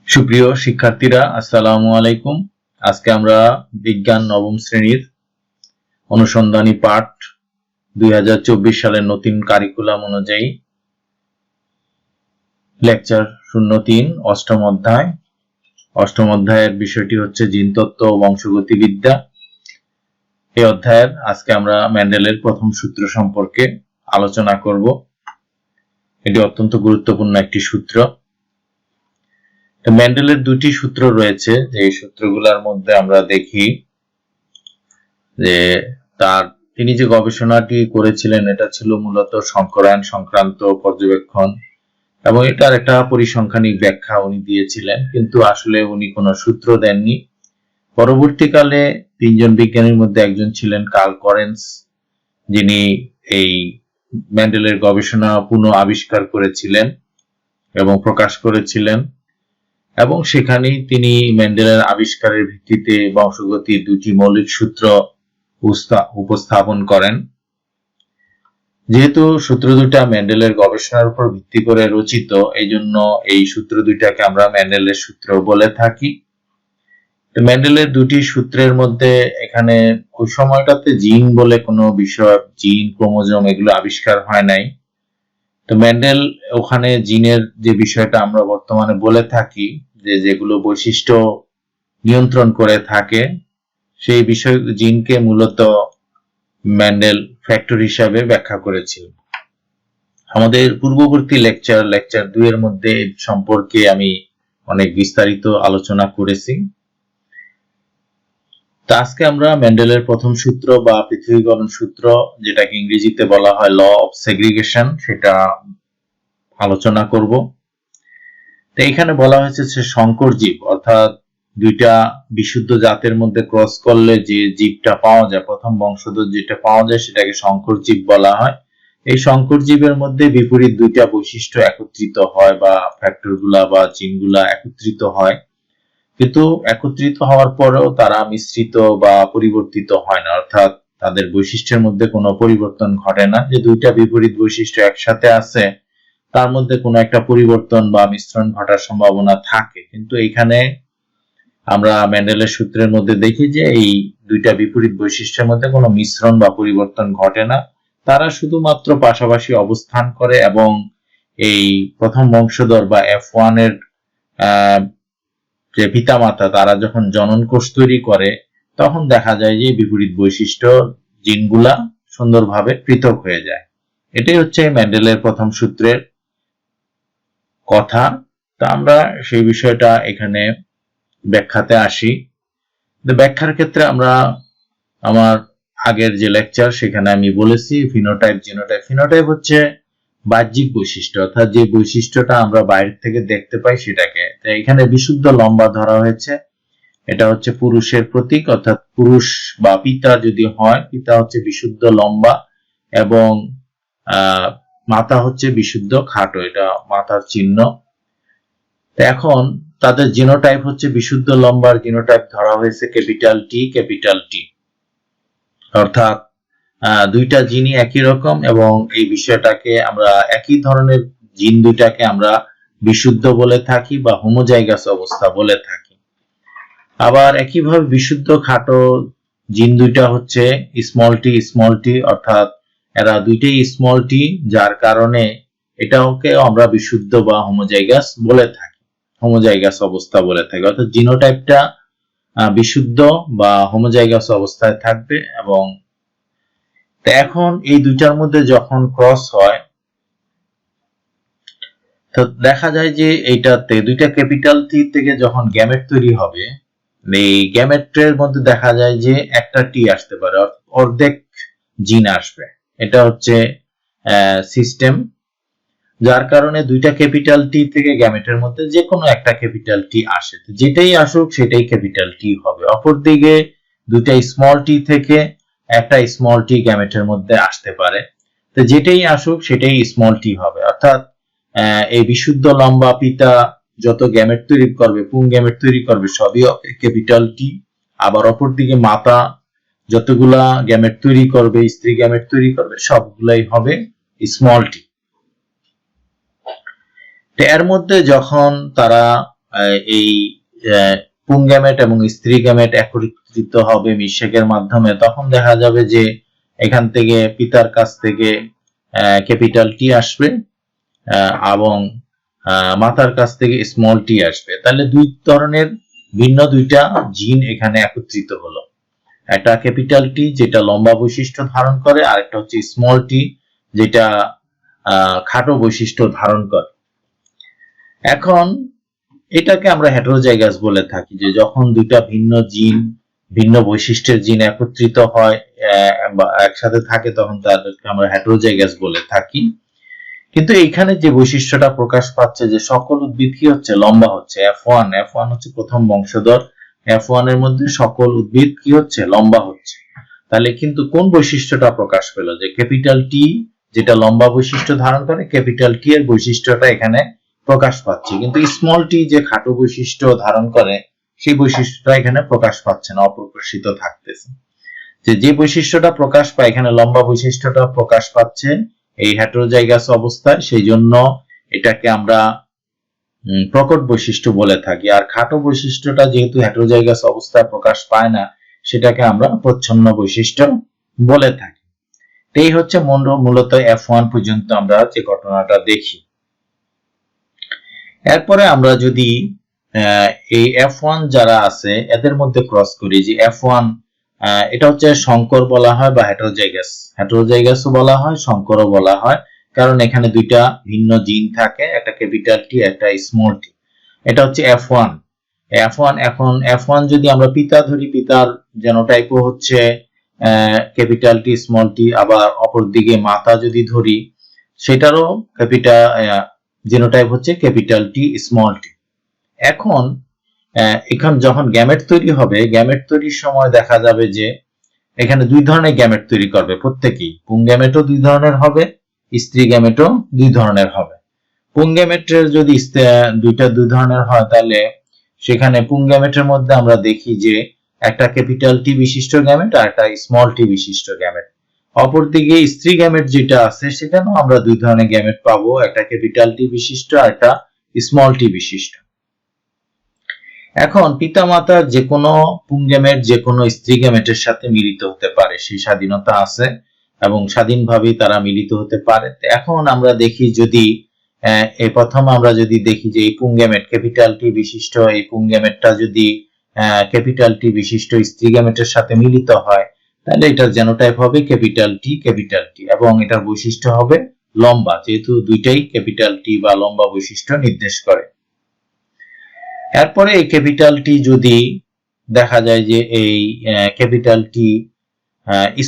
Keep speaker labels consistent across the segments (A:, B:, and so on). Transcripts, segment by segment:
A: সুপ্রিয় শিক্ষার্থীরা, আসসালামু আলাইকুম। আজকে আমরা বিজ্ঞান নবম শ্রেণীর অনুসন্ধানী পাঠ 2024 সালের নতুন কারিকুলাম অনুযায়ী লেকচার 03 অষ্টম অধ্যায়ের বিষয়টি হচ্ছে জিনতত্ত্ব ও বংশগতিবিদ্যা। এই অধ্যায়ের আজকে আমরা মেন্ডেলের প্রথম সূত্র সম্পর্কে আলোচনা করব। এটি অত্যন্ত গুরুত্বপূর্ণ একটি সূত্র। মেন্ডেলের দুটি সূত্র রয়েছে, যে সূত্রগুলোর মধ্যে আমরা দেখি যে তিনি যে গবেষণাটি করেছিলেন এটা ছিল মূলত সংকরায়ন সংক্রান্ত পর্যবেক্ষণ, এবং এটার একটা পরিসংখ্যানিক ব্যাখ্যা উনি দিয়েছিলেন, কিন্তু আসলে উনি কোনো সূত্র দেননি। পরবর্তীকালে তিনজন বিজ্ঞানীর মধ্যে একজন ছিলেন কার্ল করেন্স, যিনি এই মেন্ডেলের গবেষণা পুনঃ আবিষ্কার করেছিলেন এবং প্রকাশ করেছিলেন, এবং সেখানেই তিনি মেন্ডেলের আবিষ্কারের ভিত্তিতে বংশগতির দুটি মৌলিক সূত্র উপস্থাপন করেন। যেহেতু সূত্র দুটা মেন্ডেলের গবেষণার উপর ভিত্তি করে রচিত, এই জন্য এই সূত্র দুইটাকে আমরা মেন্ডেলের সূত্র বলে থাকি। মেন্ডেলের দুটি সূত্রের মধ্যে এখানে ওই সময়টাতে জিন বলে কোনো বিষয়, জিন, ক্রোমোজোম এগুলো আবিষ্কার হয় নাই। তো মেন্ডেল ওখানে জিনের যে বিষয়টা আমরা বর্তমানে বলে থাকি, যে যেগুলো বৈশিষ্ট্য নিয়ন্ত্রণ করে থাকে, সেই বিষয় জিনকে মূলত মেন্ডেল ফ্যাক্টর হিসাবে ব্যাখ্যা করেছিল। আমাদের পূর্ববর্তী লেকচার 2 এর মধ্যে সম্পর্কে আমি অনেক বিস্তারিত আলোচনা করেছি। তো আজকে আমরা মেন্ডেলের প্রথম সূত্র বা পৃথকীকরণ সূত্র, যেটাকে ইংরেজিতে বলা হয় ল অফ সেগ্রিগেশন, সেটা আলোচনা করব। তো এখানে বলা হয়েছে যে সংকর জীব, অর্থাৎ দুইটা বিশুদ্ধ জাতের মধ্যে ক্রস করলে যে জীবটা পাওয়া যায়, প্রথম বংশধর যেটা পাওয়া যায়, সেটাকে সংকর জীব বলা হয়। এই সংকর জীবের মধ্যে বিপরীত দুইটা বৈশিষ্ট্য একত্রিত হয়, বা ফ্যাক্টরগুলা বা জিনগুলা একত্রিত হয়, কিন্তু একত্রিত হওয়ার পরেও তারা মিশ্রিত বা পরিবর্তিত হয় না, অর্থাৎ তাদের বৈশিষ্ট্যের মধ্যে কোনো পরিবর্তন ঘটে না। যে দুইটা বিপরীত বৈশিষ্ট্য একসাথে আছে, তার মধ্যে কোনো একটা পরিবর্তন বা মিশ্রণ ঘটার সম্ভাবনা থাকে, কিন্তু এখানে আমরা মেন্ডেলের সূত্রের মধ্যে দেখি যে এই দুইটা বিপরীত বৈশিষ্ট্যের মধ্যে কোনো মিশ্রণ বা পরিবর্তন ঘটে না, তারা শুধুমাত্র পাশাপাশি অবস্থান করে, এবং এই প্রথম বংশধর বা F1 এর যে পিতামাতা, তারা যখন জনন কোষ তৈরি করে, তখন দেখা যায় যে বিপরীত বৈশিষ্ট্য জিনগুলা সুন্দরভাবে পৃথক হয়ে যায়। এটাই হচ্ছে মেন্ডেলের প্রথম সূত্রের কথা। তো আমরা সেই বিষয়টা এখানে ব্যাখ্যাতে আসি। ব্যাখ্যার ক্ষেত্রে আমরা আমার আগের যে লেকচার, সেখানে আমি বলেছি ফিনোটাইপ, জিনোটাইপ। ফিনোটাইপ হচ্ছে বাহ্যিক বৈশিষ্ট্য, অর্থাৎ যে বৈশিষ্ট্যটা আমরা বাইরে থেকে দেখতে পাই সেটাকে। এখানে বিশুদ্ধ লম্বা ধরা হয়েছে, এটা হচ্ছে পুরুষের প্রতীক, অর্থাৎ পুরুষ বা পিতা যদি হয়, পিতা হচ্ছে বিশুদ্ধ লম্বা, এবং মাথা হচ্ছে বিশুদ্ধ খাটো, এটা মাথার চিহ্ন। এখন তাদের জিনোটাইপ হচ্ছে বিশুদ্ধ লম্বার জিনোটাইপ ধরা হয়েছে ক্যাপিটাল টি, অর্থাৎ দুইটা জিনই একই রকম, এবং এই বিষয়টাকে আমরা একই ধরনের জিন দুইটাকে আমরা বিশুদ্ধ বলে থাকি বা হোমোজাইগাস অবস্থা বলে থাকি। আবার একইভাবে বিশুদ্ধ খাটো জিন দুইটা হচ্ছে স্মল টি, অর্থাৎ এরা দুইটাই স্মল টি, যার কারণে এটাকে আমরা বিশুদ্ধ বা হোমোজাইগাস বলে থাকি, হোমোজাইগাস অবস্থা বলে থাকি। অর্থাৎ জিনোটাইপটা বিশুদ্ধ বা হোমোজাইগাস অবস্থায় থাকবে। এবং এখন এই দুইটার মধ্যে যখন ক্রস হয়, তো দেখা যায় যে এইটাতে দুইটা ক্যাপিটাল টি থেকে যখন গ্যামেট তৈরি হবে, এই গ্যামেটের মধ্যে দেখা যায় যে একটা টি আসতে পারে, অর্ধেক জিন আসবে। এটা হচ্ছে সিস্টেম, যার কারণে দুইটা ক্যাপিটাল টি থেকে গ্যামেটের মধ্যে যে কোনো একটা ক্যাপিটাল টি আসে, যেটাই আসুক সেটাই ক্যাপিটাল টি হবে। অপরদিকে দুইটা স্মল টি থেকে একটা স্মল টি গ্যামেটের মধ্যে আসতে পারে, তো যেটাই আসুক সেটাই স্মল টি হবে। অর্থাৎ এই বিশুদ্ধ লম্বা পিতা যত গ্যামেট তৈরি করবে, পুং গ্যামেট তৈরি করবে, সবই ক্যাপিটাল টি। আবার অপরদিকে মাতা যতগুলা গ্যামেট তৈরি করবে, স্ত্রী গ্যামেট তৈরি করবে, সবগুলাই হবে স্মল টি। এর মধ্যে যখন তারা এই পুংগ্যামেট এবং স্ত্রী গ্যামেট একত্রিত হবে মিশ্রকের মাধ্যমে, তখন দেখা যাবে যে এখান থেকে পিতার কাছ থেকে ক্যাপিটাল টি আসবে এবং মাতার কাছ থেকে স্মল টি আসবে। তাহলে দুই ধরনের ভিন্ন দুইটা জিন এখানে একত্রিত হলো, একটা ক্যাপিটাল টি যেটা লম্বা বৈশিষ্ট্য ধারণ করে, আর একটা হচ্ছে স্মল টি যেটা খাটো বৈশিষ্ট্য ধারণ করে। এখন এটাকে আমরা হেটেরোজাইগাস বলে থাকি, যে যখন দুইটা ভিন্ন জিন, ভিন্ন বৈশিষ্ট্যের জিন একত্রিত হয় বা একসাথে থাকে, তখন তাদেরকে আমরা হেটেরোজাইগাস বলে থাকি। কিন্তু এইখানে যে বৈশিষ্ট্যটা প্রকাশ পাচ্ছে যে সকল উদ্ভিদ কি হচ্ছে, লম্বা হচ্ছে। F1 হচ্ছে প্রথম বংশধর, F1 এর মধ্যে সকল উদ্ভিদ কি হচ্ছে, লম্বা হচ্ছে। তাহলে কিন্তু কোন বৈশিষ্ট্যটা প্রকাশ পেল, যে ক্যাপিটাল টি যেটা লম্বা বৈশিষ্ট্য ধারণ করে, ক্যাপিটাল টি এর বৈশিষ্ট্যটা এখানে প্রকাশ পাচ্ছে, কিন্তু স্মল টি যে খাটো বৈশিষ্ট্য ধারণ করে সেই বৈশিষ্ট্যটা এখানে প্রকাশ পাচ্ছে না, অপ্রকাশিত থাকতেছে। যে বৈশিষ্ট্যটা প্রকাশ পায় এখানে, লম্বা বৈশিষ্ট্যটা প্রকাশ পাচ্ছে এই হেটেরোজাইগাস অবস্থায়, সেই জন্য এটাকে আমরা প্রকট বৈশিষ্ট্য বলে থাকি। আর খাটো বৈশিষ্ট্যটা যেহেতু হেটেরোজাইগাস অবস্থায় প্রকাশ পায় না, সেটাকে আমরা প্রচ্ছন্ন বৈশিষ্ট্য বলে থাকি। এই হচ্ছে মূলত F1 পর্যন্ত আমরা যে ঘটনাটা দেখি। এরপরে আমরা যদি এই F1 যারা আছে এদের মধ্যে ক্রস করি, যে F1 এটা হচ্ছে সংকর বলা হয় বা হেটেরোজাইগাসও বলা হয়, সংকরও বলা হয়, কারণ এখানে দুইটা ভিন্ন জিন থাকে, একটা ক্যাপিটাল টি একটা স্মল টি। এটা হচ্ছে F1। এখন F1 যদি আমরা পিতা ধরি, পিতার জেনোটাইপও হচ্ছে ক্যাপিটাল টি স্মল টি, আবার অপর দিকে মাতা যদি ধরি সেটারও জেনোটাইপ হচ্ছে ক্যাপিটাল টি স্মল টি। এখন যখন গ্যামেট তৈরি হবে, গ্যামেট তৈরির সময় দেখা যাবে যে এখানে দুই ধরনের গ্যামেট তৈরি করবে প্রত্যেকেই, পুংগ্যামেটও দুই ধরনের হবে, স্ত্রী গ্যামেটও দুই ধরনের হবে। পুংগ্যামেটের যদি দুই ধরনের হয়, তাহলে সেখানে পুংগ্যামেটের মধ্যে আমরা দেখি যে একটা ক্যাপিটাল টি বিশিষ্ট গ্যামেট আর একটা স্মল টি বিশিষ্ট গ্যামেট। অপরদিকে স্ত্রী গ্যামেট যেটা আছে সেখানেও আমরা দুই ধরনের গ্যামেট পাবো, একটা ক্যাপিটাল টি বিশিষ্ট আর একটা স্মল টি বিশিষ্ট। এখন পিতামাতার যে কোনো পুংগ্যামেট যে কোনো স্ত্রী গ্যামেটের সাথে মিলিত হতে পারে, সেই স্বাধীনতা আছে এবং স্বাধীনভাবেই তারা মিলিত হতে পারে। এখন আমরা দেখি যদি প্রথম আমরা যদি দেখি যে এই পুংগ্যামেট ক্যাপিটাল টি বিশিষ্ট এই পুংগ্যামেটটা যদি ক্যাপিটাল টি বিশিষ্ট স্ত্রী গ্যামেটের সাথে মিলিত হয়, তাহলে এটার জেনোটাইপ হবে ক্যাপিটাল টি এবং এটার বৈশিষ্ট্য হবে লম্বা, যেহেতু দুইটাই ক্যাপিটাল টি বা লম্বা বৈশিষ্ট্য নির্দেশ করে। এরপরে এই ক্যাপিটাল টি যদি দেখা যায় যে এই ক্যাপিটাল টি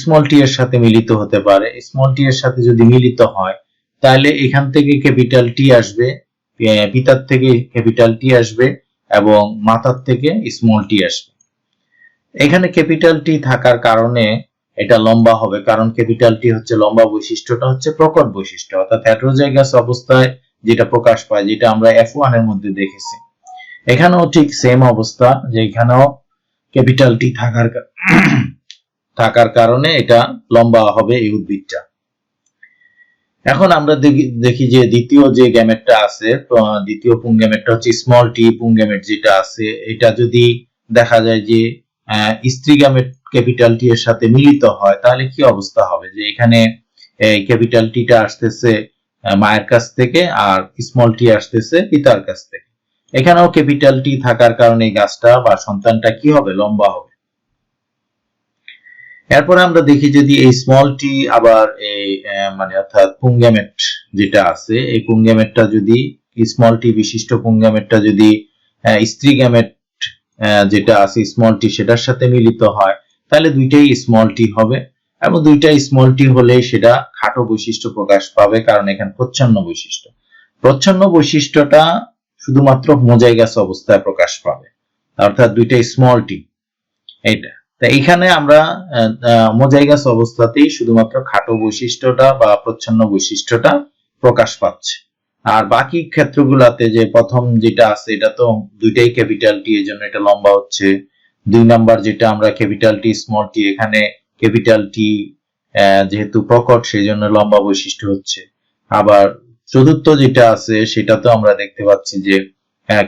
A: স্মল টি এর সাথে মিলিত হতে পারে, স্মল টি এর সাথে যদি মিলিত হয়, তাহলে এখান থেকে ক্যাপিটাল টি আসবে, পিতার থেকে ক্যাপিটাল টি আসবে এবং মাতার থেকে স্মল টি আসবে। এখানে ক্যাপিটাল টি থাকার কারণে এটা লম্বা হবে, কারণ ক্যাপিটাল টি হচ্ছে লম্বা বৈশিষ্ট্যটা হচ্ছে প্রকট বৈশিষ্ট্য, অর্থাৎ হেটেরোজাইগাস অবস্থায় যেটা প্রকাশ পায়, যেটা আমরা F1 এর মধ্যে দেখেছি। এখানেও ঠিক সেম অবস্থা, যে এখানেও ক্যাপিটাল টি থাকার কারণে এটা লম্বা হবে এই উদ্ভিদটা। এখন আমরা দেখি যে দ্বিতীয় যে গ্যামেটটা আছে, দ্বিতীয় পুংগ্যামেটটা হচ্ছে স্মল টি পুংগ্যামেট যেটা আছে, এটা যদি দেখা যায় যে স্ত্রী গ্যামেট ক্যাপিটাল টি এর সাথে মিলিত হয়, তাহলে কি অবস্থা হবে, যে এখানে ক্যাপিটাল টিটা আসতেছে মায়ের কাছ থেকে আর স্মল টি আসতেছে পিতার কাছ থেকে। এখানেও ক্যাপিটাল টি থাকার কারণে গাছটা বা সন্তানটা কি হবে, লম্বা হবে। এরপরে আমরা দেখি যদি এই স্মল টি আবার এই অর্থাৎ পুংগ্যামেট যেটা আছে, এই পুংগ্যামেটটা যদি স্মল টি বিশিষ্ট পুংগ্যামেটটা যদি স্ত্রী গ্যামেট যেটা আছে স্মল টি সেটার সাথে মিলিত হয়, তাহলে দুইটাই স্মল টি হবে, এবং দুইটাই স্মল টি হলে সেটা খাটো বৈশিষ্ট্য প্রকাশ পাবে, কারণ এখানে প্রচ্ছন্ন বৈশিষ্ট্যটা শুধুমাত্র হোমোজাইগাস অবস্থায় প্রকাশ পাবে, অর্থাৎ দুইটাই স্মল টি। এটা এইখানে আমরা হোমোজাইগাস অবস্থাতেই শুধুমাত্র খাটো বৈশিষ্ট্যটা বা প্রচ্ছন্ন বৈশিষ্ট্যটা প্রকাশ পাচ্ছে, আর বাকি ক্ষেত্রগুলোতে যে প্রথম যেটা আছে এটা তো দুইটাই ক্যাপিটাল টি, এর জন্য এটা লম্বা হচ্ছে। দুই নাম্বার যেটা আমরা ক্যাপিটাল টি স্মল টি, এখানে ক্যাপিটাল টি যেহেতু প্রকট সেই জন্য লম্বা বৈশিষ্ট্য হচ্ছে। আবার চতুর্থ যেটা আছে সেটা তো আমরা দেখতে পাচ্ছি যে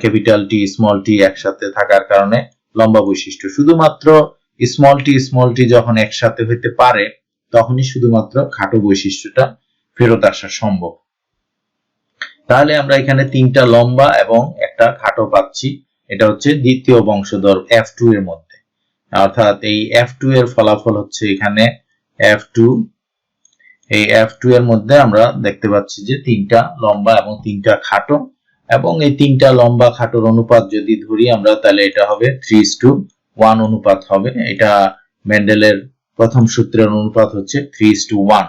A: ক্যাপিটাল টি স্মল টি একসাথে থাকার কারণে লম্বা বৈশিষ্ট্য। শুধুমাত্র স্মল টি যখন একসাথে হইতে পারে তখনই শুধুমাত্র খাটো বৈশিষ্ট্যটা ফেরত আসা সম্ভব। তাহলে আমরা এখানে 3টা লম্বা এবং একটা খাটো পাচ্ছি। এটা হচ্ছে দ্বিতীয় বংশধর F2 এর মধ্যে, অর্থাৎ এই F2 এর ফলাফল হচ্ছে এখানে F2। এই F2 এর মধ্যে আমরা দেখতে পাচ্ছি যে 3টা লম্বা এবং 3টা খাটো, এবং এই 3টা লম্বা খাটোর অনুপাত যদি ধরি আমরা, তাহলে এটা হবে 3:1 অনুপাত হবে। এটা মেন্ডেলের প্রথম সূত্রের অনুপাত হচ্ছে 3:1,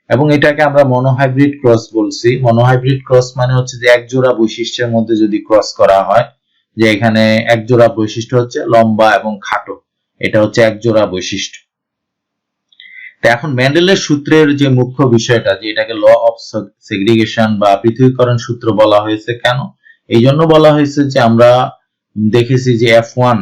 A: এবং এটাকে আমরা মনোহাইব্রিড ক্রস বলছি। মনোহাইব্রিড ক্রস মানে হচ্ছে যে এক জোড়া বৈশিষ্ট্যের মধ্যে যদি ক্রস করা হয়, যে এখানে এক জোড়া বৈশিষ্ট্য হচ্ছে লম্বা এবং খাটো, এটা হচ্ছে এক জোড়া বৈশিষ্ট্য। তো এখন মেন্ডেলের সূত্রের যে মুখ্য বিষয়টা, যে এটাকে ল অফ সেগ্রিগেশন বা পৃথকীকরণ সূত্র বলা হয়েছে কেন? এই জন্য বলা হয়েছে যে আমরা দেখেছি যে F1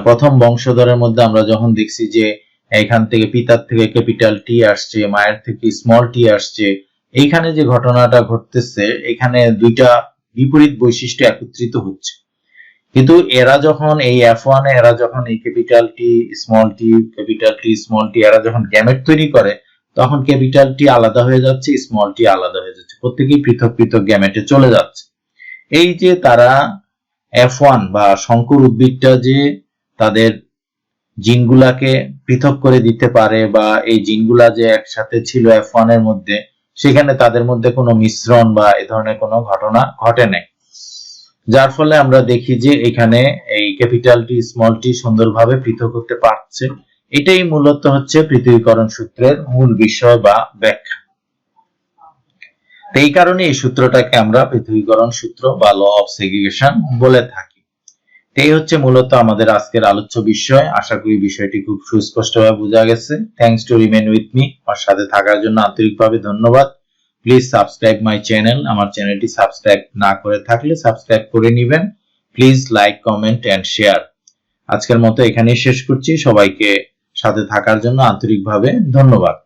A: প্রথম বংশধরের মধ্যে আমরা যখন দেখছি যে এখান থেকে পিতার থেকে ক্যাপিটাল টি আসছে, মায়ের থেকে স্মল টি আসছে, এইখানে যে ঘটনাটা ঘটতেছে, এখানে দুইটা বিপরীত বৈশিষ্ট্য একত্রিত হচ্ছে। কিন্তু এরা যখন এই F1 এরা যখন এই capital T small T capital T small T এরা যখন গ্যামেট তৈরি করে, তখন ক্যাপিটাল টি আলাদা হয়ে যাচ্ছে, স্মল টি আলাদা হয়ে যাচ্ছে, প্রত্যেকেই পৃথক পৃথক গ্যামেটে চলে যাচ্ছে। এই যে তারা F1 বা শঙ্কর উদ্ভিদটা যে তাদের জিনগুলাকে পৃথক করে দিতে পারে, বা এই জিনগুলা যে একসাথে ছিল F1 এর মধ্যে, সেখানে তাদের মধ্যে কোনো মিশ্রণ বা এ ধরনের কোনো ঘটনা ঘটে নাই, যার ফলে আমরা দেখি যে এখানে এই ক্যাপিটাল টি স্মল টি সুন্দরভাবে পৃথক হতে পারছে। এটাই মূলত হচ্ছে পৃথকীকরণ সূত্রের মূল বিষয় বা ব্যাখ্যা। এই কারণে এই সূত্রটাকে আমরা পৃথকীকরণ সূত্র বা ল অফ সেগ্রিগেশন বলে থাকি। এই হচ্ছে মূলত আমাদের আজকের আলোচ্য বিষয়। আশা করি বিষয়টি খুব সুস্পষ্টভাবে বোঝা গেছে। Thanks to remain with me. আমার সাথে থাকার জন্য আন্তরিকভাবে ধন্যবাদ। Please subscribe my channel. আমার চ্যানেলটি সাবস্ক্রাইব না করে থাকলে সাবস্ক্রাইব করে নেবেন। Please like, comment and share. আজকের মতো এখানেই শেষ করছি। সবাইকে সাথে থাকার জন্য আন্তরিকভাবে ধন্যবাদ।